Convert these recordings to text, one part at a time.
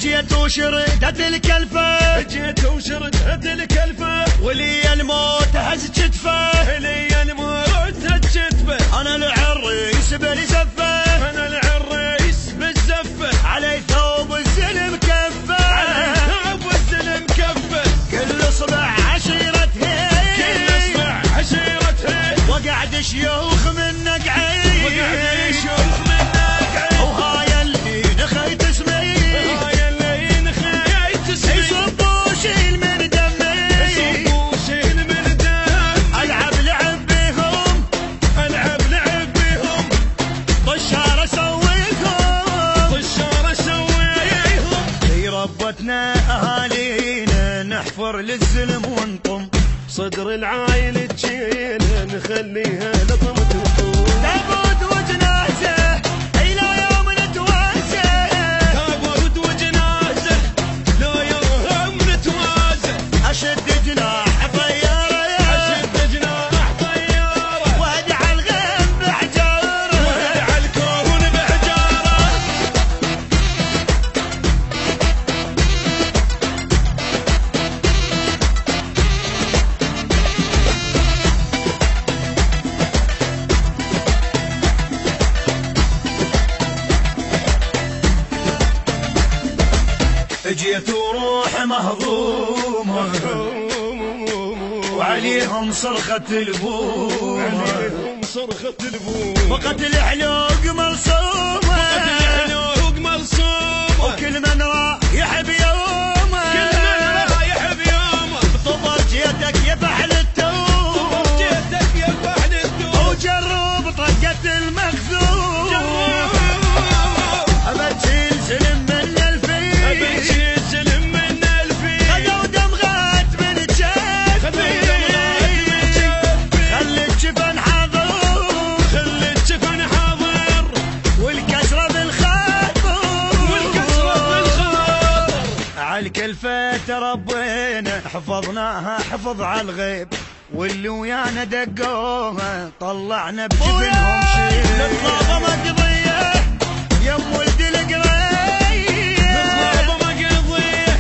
جيت وشردت الكلفة جيت وشردت الكلفة ولي الموت هز كتفه لي الموت هز كتفه انا العريس بالزفة انا العريس بالزفة علي ثوب الزلم كفه علي ثوب الزلم كفه كل صبح عشيرته كل صبح عشيرته وقعد شيوخ من نقعي وقعد يشوف من نقعي وهاي اللي نخيت اسمي هاي اللي نخيت اسمي يصبوا شيل من دمي يصبوا شيل من دم العب لعب بهم العب لعب بهم طشار اسويهم طشار اسويهم في ربتنا اهالينا نحفر للزلم ونطم صدر العايل تشيل نخليها لطم تطول تابوت وجنازه الى يوم نتواسه تابوت وجنازه لو يوم نتوازه اشد جناح طياره اشد جناح طياره وادع الغيم بحجاره وادع الكون بحجاره جيت وروح مهضومه وعليهم صرخة البومه عليهم صرخة البوم وقتل حلوق ملصومه الحلوق ملصومة وكل من رايح بيومه كل من رايح بيومه طبر جيتك يا فحل التوم جيتك يا فحل الدوم وجرب طقة المخزوم ابد شيل سلم من الفيل ابد شيل سلم من الفيل خذوا دمغات من جفي خلي الجفن حاضر خلي الجفن حاضر والكسرة بالخاطر والكسرة بالخاطر عالكلفة تربينا حفظناها حفظ عالغيب واللي ويانا دقوها طلعنا بجبنهم شيء نطلب مقضية يم ولد القرية نطلب مقضية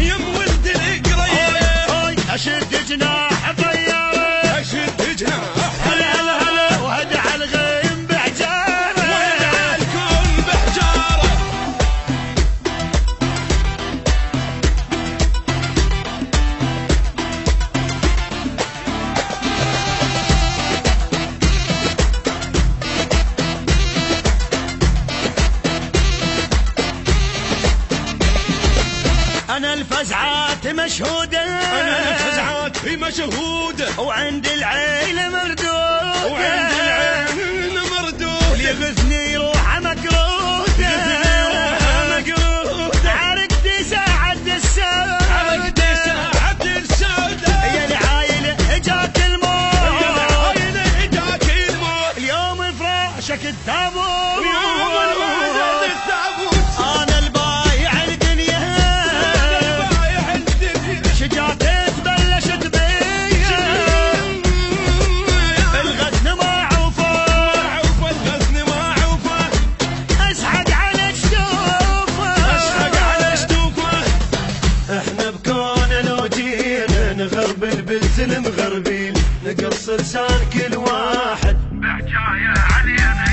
يم ولد القرية اشد جناح طيارة اشد جناح هلا هلا هلا وهدع الغيم بحجارة وادع الكون بحجاره انا الفزعات مشهودة انا الفزعات في مشهوده وعند العيلة مردودة وعند العين مردود واللي يغثني روحه مكروته عرقتي ساعة السودة عرقتي ساعة السودة يا العايلة اجاك الموت يا العايلة اجاك الموت اليوم فراشك التابوت ويوم الوزن التابوت انا البايع الدنيا بايع الدنيا شجاعتي بلشت بيا الغثن ما عوفه عوف الغزن ما عوفه اسحق على شتوفه اشحق على شتوفه احنا بكون لو جينا نغربل بالزلم غربيل نقص لسان كل واحد بحجايه علينا